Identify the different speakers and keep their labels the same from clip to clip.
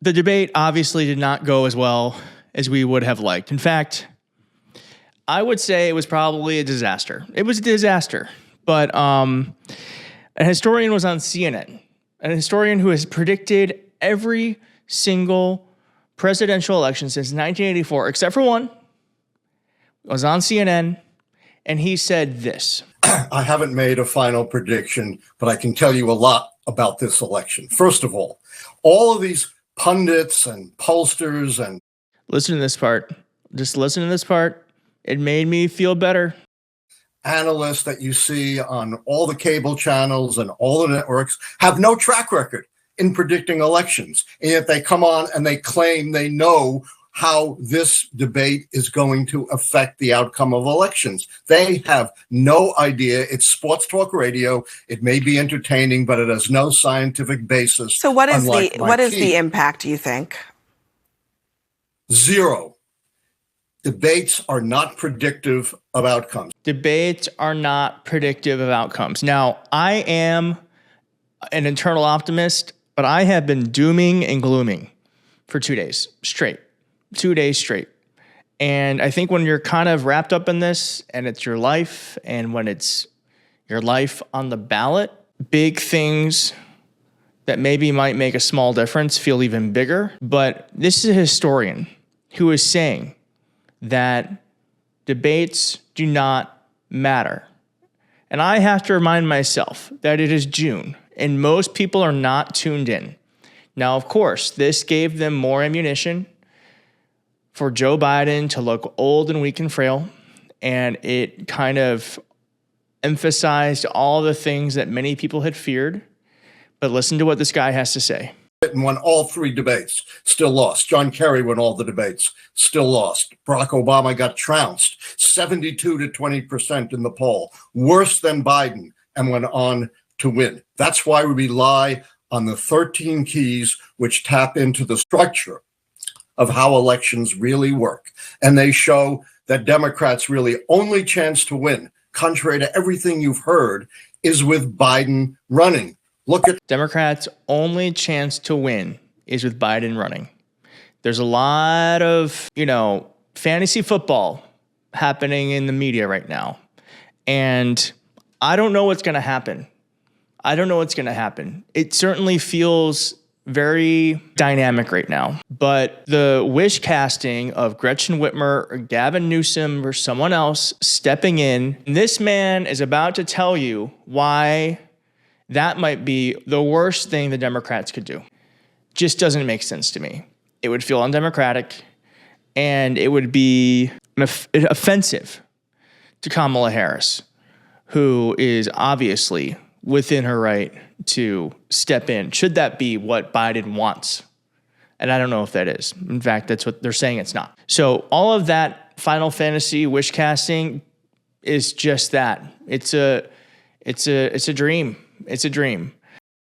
Speaker 1: The debate obviously did not go as well as we would have liked. In fact, I would say it was probably a disaster. It was a disaster. But a historian was on CNN, an historian who has predicted every single presidential election since 1984, except for one, was on CNN, and he said this.
Speaker 2: I haven't made a final prediction, but I can tell you a lot about this election. First of all of these pundits and pollsters and...
Speaker 1: Listen to this part. Just listen to this part. It made me feel better.
Speaker 2: Analysts that you see on all the cable channels and all the networks have no track record in predicting elections. And yet they come on and they claim they know how this debate is going to affect the outcome of elections. They have no idea. It's sports talk radio. It may be entertaining, but it has no scientific basis.
Speaker 3: So what is the impact, you think?
Speaker 2: Zero. Debates are not predictive of outcomes.
Speaker 1: Debates are not predictive of outcomes. Now, I am an internal optimist, but I have been dooming and glooming for 2 days straight. 2 days straight. And I think when you're kind of wrapped up in this and it's your life, and when it's your life on the ballot, big things that maybe might make a small difference feel even bigger. But this is a historian who is saying that debates do not matter. And I have to remind myself that it is June and most people are not tuned in. Now, of course, this gave them more ammunition for Joe Biden to look old and weak and frail, and it kind of emphasized all the things that many people had feared. But listen to what this guy has to say.
Speaker 2: And won all 3 debates, still lost. John Kerry won all the debates, still lost. Barack Obama got trounced, 72 to 20% in the poll, worse than Biden, and went on to win. That's why we rely on the 13 keys which tap into the structure of how elections really work. And they show that Democrats' really only chance to win, contrary to everything you've heard, is with Biden running. Look at
Speaker 1: Democrats' only chance to win is with Biden running. There's a lot of, fantasy football happening in the media right now. And I don't know what's going to happen. It certainly feels very dynamic right now. But the wish casting of Gretchen Whitmer or Gavin Newsom or someone else stepping in, this man is about to tell you why that might be the worst thing the Democrats could do. Just doesn't make sense to me. It would feel undemocratic, and it would be offensive to Kamala Harris, who is obviously within her right to step in, should that be what Biden wants. And I don't know if that is. In fact, that's what they're saying it's not. So all of that Final Fantasy wish casting is just that. It's a dream. It's a dream.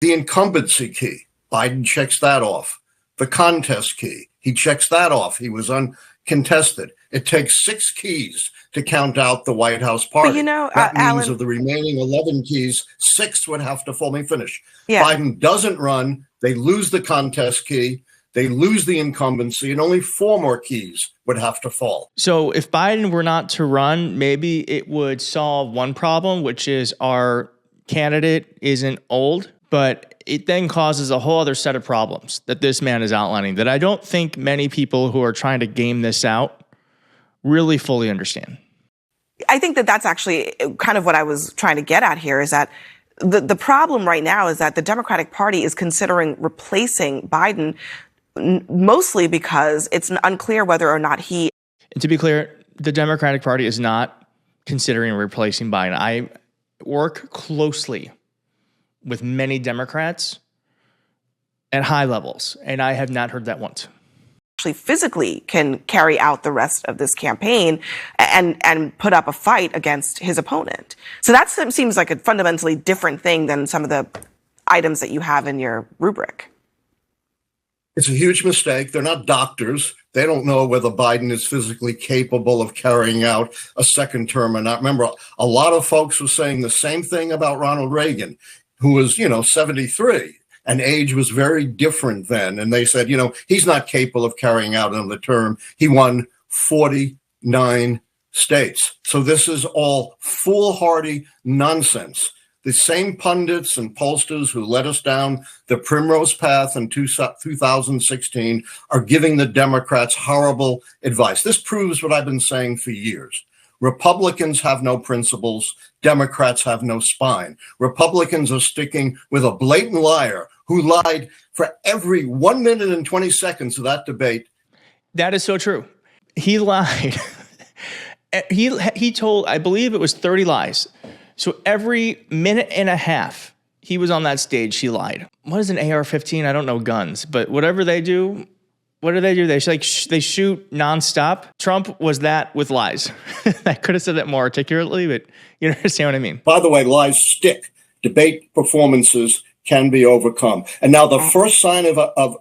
Speaker 2: The incumbency key, Biden checks that off. The contest key, he checks that off. He was uncontested. It takes 6 keys to count out the White House party.
Speaker 3: But
Speaker 2: that means
Speaker 3: Allan,
Speaker 2: of the remaining 11 keys, 6 would have to fall. Let me finish.
Speaker 3: Yeah.
Speaker 2: Biden doesn't run. They lose the contest key. They lose the incumbency, and only 4 more keys would have to fall.
Speaker 1: So if Biden were not to run, maybe it would solve one problem, which is our candidate isn't old, but it then causes a whole other set of problems that this man is outlining that I don't think many people who are trying to game this out really fully understand.
Speaker 3: I think that that's actually kind of what I was trying to get at here, is that the problem right now is that the Democratic Party is considering replacing Biden mostly because it's unclear whether or not he...
Speaker 1: And to be clear, the Democratic Party is not considering replacing Biden. I work closely with many Democrats at high levels, and I have not heard that once.
Speaker 3: Actually physically can carry out the rest of this campaign and put up a fight against his opponent. So that seems like a fundamentally different thing than some of the items that you have in your rubric.
Speaker 2: It's a huge mistake. They're not doctors. They don't know whether Biden is physically capable of carrying out a second term or not. Remember, a lot of folks were saying the same thing about Ronald Reagan, who was, 73. and age was very different then. And they said, he's not capable of carrying out another term. He won 49 states. So this is all foolhardy nonsense. The same pundits and pollsters who led us down the primrose path in 2016 are giving the Democrats horrible advice. This proves what I've been saying for years. Republicans have no principles. Democrats have no spine. Republicans are sticking with a blatant liar who lied for every 1 minute and 20 seconds of that debate.
Speaker 1: That is so true. He lied. He told, I believe it was 30 lies. So every minute and a half he was on that stage, he lied. What is an AR-15? I don't know guns, but whatever they do, what do? They shoot nonstop. Trump was that with lies. I could have said that more articulately, but you understand what I mean.
Speaker 2: By the way, lies stick. Debate performances can be overcome. And now the first sign of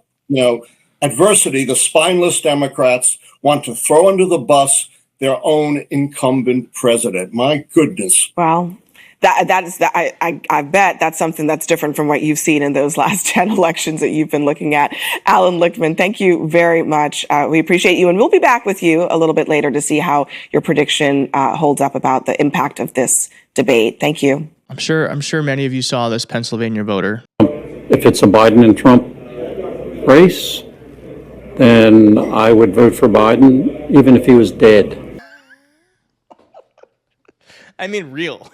Speaker 2: adversity, the spineless Democrats want to throw under the bus their own incumbent president. My goodness.
Speaker 3: Well, I bet that's something that's different from what you've seen in those last 10 elections that you've been looking at. Allan Lichtman, thank you very much. We appreciate you, and we'll be back with you a little bit later to see how your prediction holds up about the impact of this debate. Thank you.
Speaker 1: I'm sure many of you saw this Pennsylvania voter.
Speaker 4: If it's a Biden and Trump race, then I would vote for Biden, even if he was dead.
Speaker 1: I mean, real,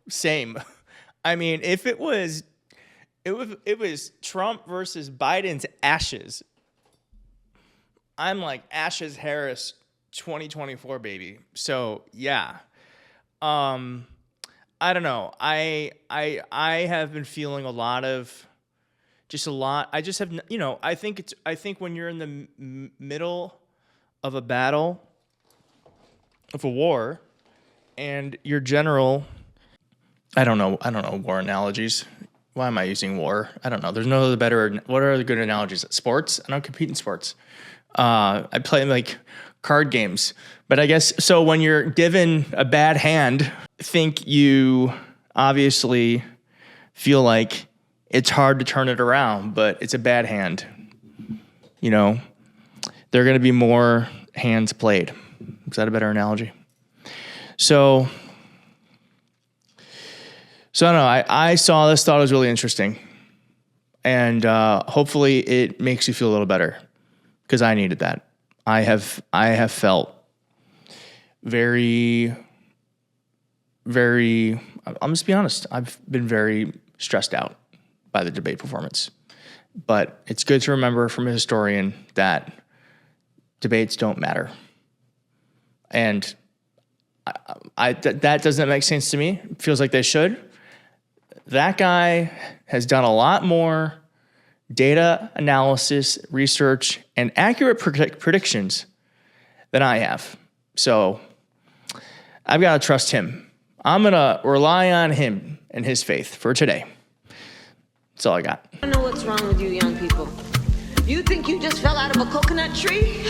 Speaker 1: same. I mean, if it was Trump versus Biden's ashes, I'm like Ashes Harris 2024, baby. So yeah. I don't know. I have been feeling a lot. I just have, I think when you're in the middle of a battle, of a war, and your general, I don't know war analogies. Why am I using war? I don't know. There's no other better. What are the good analogies? Sports? I don't compete in sports. I play like card games. But I guess, so when you're given a bad hand, I think you obviously feel like it's hard to turn it around, but it's a bad hand. There are going to be more hands played. Is that a better analogy? So I don't know. I saw this, thought it was really interesting. And hopefully it makes you feel a little better, because I needed that. I have felt very, very, I'll just be honest, I've been very stressed out by the debate performance. But it's good to remember from a historian that debates don't matter. And that doesn't make sense to me. It feels like they should. That guy has done a lot more data analysis, research, and accurate predictions than I have. So I've got to trust him. I'm going to rely on him and his faith for today. That's all I got.
Speaker 5: I don't know what's wrong with you young people. You think you just fell out of a coconut tree?